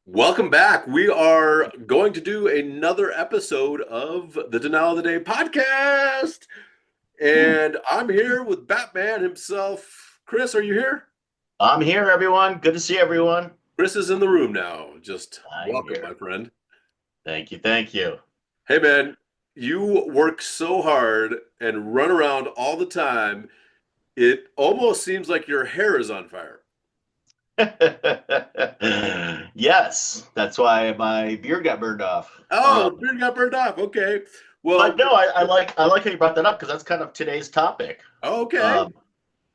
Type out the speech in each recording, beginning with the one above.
Welcome back. We are going to do another episode of the Denial of the Day podcast. And I'm here with Batman himself. Chris, are you here? I'm here, everyone. Good to see everyone. Chris is in the room now. Just I'm welcome, my here. friend. Thank you. Thank you. Hey, man, you work so hard and run around all the time. It almost seems like your hair is on fire. Yes, that's why my beard got burned off. Oh, the beard got burned off. Okay. But Well, no, I like how you brought that up because that's kind of today's topic. okay. Um,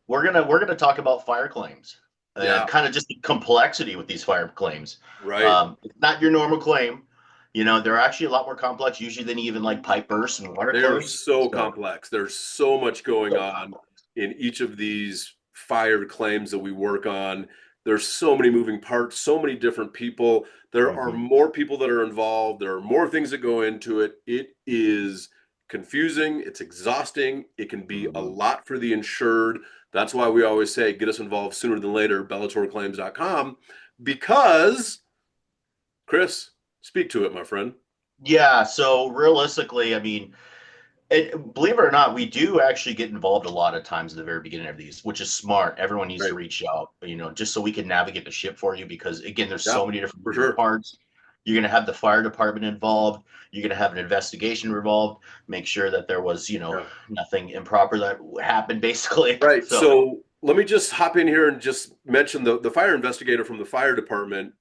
we're gonna talk about fire claims and Yeah, kind of just the complexity with these fire claims. right. It's not your normal claim. They're actually a lot more complex usually than even like pipe bursts and water They are claims. so So, complex. There's so much going so on complex. in each of these fire claims that we work on. There's so many moving parts, so many different people. There are Mhm. more people that are involved. There are more things that go into it. It is confusing. It's exhausting. It can be a Mhm. lot for the insured. That's why we always say get us involved sooner than later, bellatorclaims.com, because Chris, speak to it, my friend. Yeah, so realistically, I mean, believe it or not, we do actually get involved a lot of times at the very beginning of these, which is smart. Everyone needs to Right. reach out, just so we can navigate the ship for you because again, there's Yeah, so many different for moving sure. parts. You're going to have the fire department involved. You're going to have an investigation involved. Make sure that there was, Yeah. nothing improper that happened, basically. Right. So, So let me just hop in here and just mention the fire investigator from the fire department.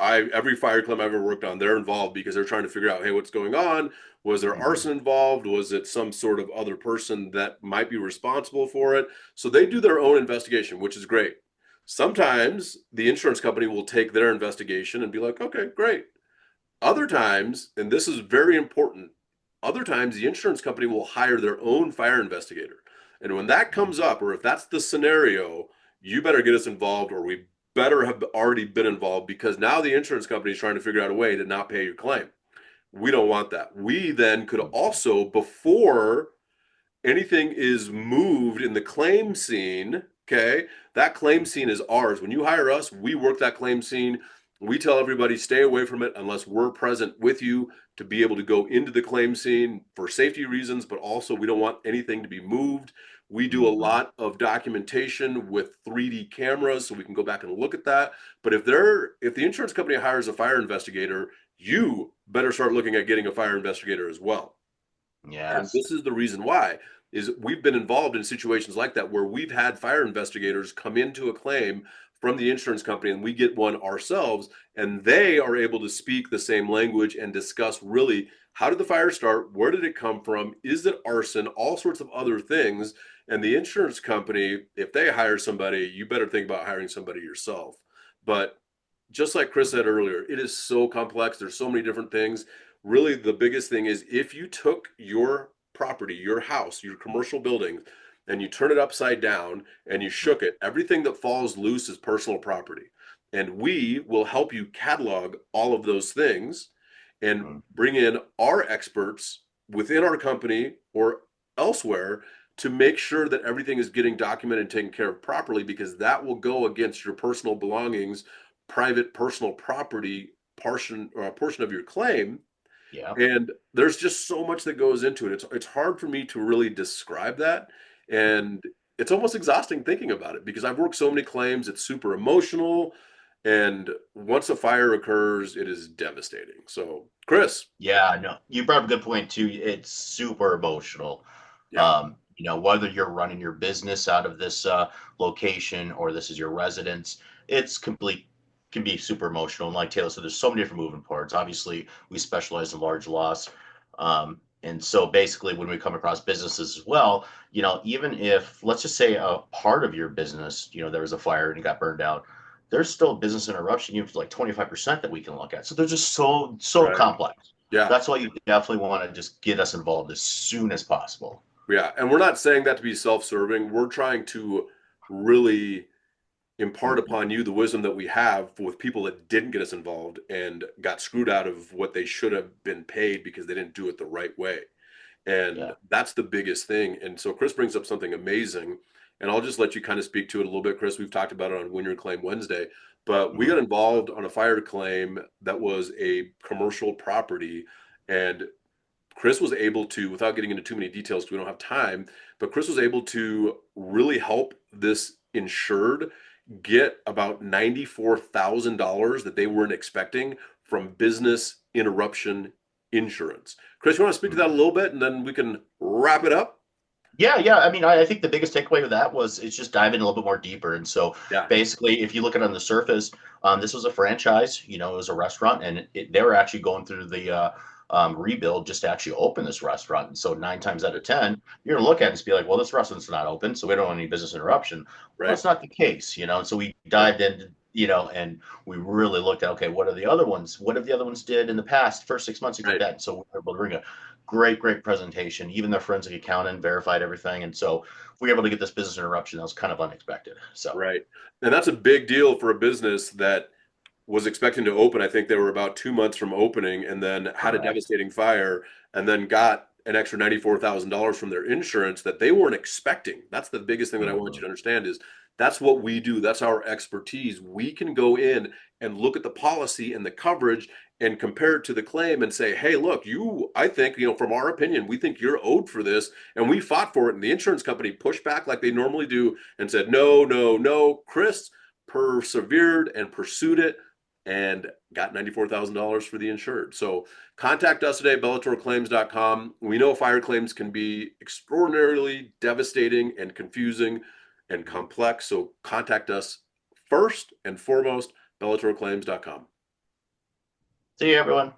Every fire claim I've ever worked on, they're involved because they're trying to figure out, hey, what's going on? Was there mhm, arson involved? Was it some sort of other person that might be responsible for it? So they do their own investigation, which is great. Sometimes the insurance company will take their investigation and be like, okay, great. Other times, and this is very important, other times the insurance company will hire their own fire investigator. And when that comes mhm, up, or if that's the scenario, you better get us involved, or we better have already been involved because now the insurance company is trying to figure out a way to not pay your claim. We don't want that. We then could mhm, also, before anything is moved in the claim scene, okay, that claim scene is ours. When you hire us, we work that claim scene. We tell everybody stay away from it unless we're present with you to be able to go into the claim scene for safety reasons, but also we don't want anything to be moved. We do a mhm. lot of documentation with 3D cameras so we can go back and look at that. But if the insurance company hires a fire investigator, you better start looking at getting a fire investigator as well. And Yes. this is the reason why is we've been involved in situations like that where we've had fire investigators come into a claim from the insurance company and we get one ourselves and they are able to speak the same language and discuss really how did the fire start, where did it come from, is it arson, all sorts of other things. And the insurance company, if they hire somebody, you better think about hiring somebody yourself. But just like Chris said earlier, it is so complex. There's so many different things. Really, the biggest thing is if you took your property, your house, your commercial buildings, and you turn it upside down and you shook it, everything that falls loose is personal property. And we will help you catalog all of those things and Mhm. bring in our experts within our company or elsewhere to make sure that everything is getting documented and taken care of properly because that will go against your personal belongings, private personal property portion or a portion of your claim. Yeah. And there's just so much that goes into it. It's hard for me to really describe that. And it's almost exhausting thinking about it because I've worked so many claims, it's super emotional. And once a fire occurs, it is devastating. So, Chris, Yeah, no, you brought up a good point too. It's super emotional. yeah, Whether you're running your business out of this location or this is your residence, it's complete can be super emotional. And like Taylor said, there's so many different moving parts. Obviously, we specialize in large loss. And so basically when we come across businesses as well, even if let's just say a part of your business, there was a fire and it got burned out, there's still business interruption, even for like 25% that we can look at. So they're just so right. complex. Yeah. That's why you definitely want to just get us involved as soon as possible. Yeah. And we're not saying that to be self serving. We're trying to really impart Mhm. upon you the wisdom that we have with people that didn't get us involved and got screwed out of what they should have been paid because they didn't do it the right way. And Yeah. that's the biggest thing. And so Chris brings up something amazing. And I'll just let you kind of speak to it a little bit, Chris. We've talked about it on Win Your Claim Wednesday. but we Mhm. got involved on a fire claim that was a commercial property, and Chris was able to, without getting into too many details because we don't have time, but Chris was able to really help this insured get about $94,000 that they weren't expecting from business interruption insurance. Chris, you want to speak to that a little bit and then we can wrap it up? Yeah, yeah. I mean, I think the biggest takeaway with that was it's just diving a little bit more deeper. And so Yeah, basically, if you look at it on the surface, this was a franchise, you know, it was a restaurant, and they were actually going through the rebuild just to actually open this restaurant. And so 9 times out of 10, you're going to look at it and be like, well, this restaurant's not open, so we don't want any business interruption. Well, right, that's not the case, you know. And so we right, dived in, you know, and we really looked at, okay, what are the other ones? What have the other ones did in the past, first 6 months, things like right. that. And so we were able to bring a great presentation. Even their forensic accountant verified everything, and so we were able to get this business interruption that was kind of unexpected. So Right. And that's a big deal for a business that was expecting to open. I think they were about 2 months from opening and then had a correct. devastating fire and then got an extra $94,000 from their insurance that they weren't expecting. That's the biggest thing that I want you Mm-hmm. to understand is that's what we do. That's our expertise. We can go in and look at the policy and the coverage and compare it to the claim and say, hey, look, I think, from our opinion, we think you're owed for this. And we fought for it. And the insurance company pushed back like they normally do and said, no, no, no. Chris persevered and pursued it and got $94,000 for the insured. So contact us today, bellatorclaims.com. We know fire claims can be extraordinarily devastating and confusing and complex. So contact us first and foremost, bellatorclaims.com. See you, everyone.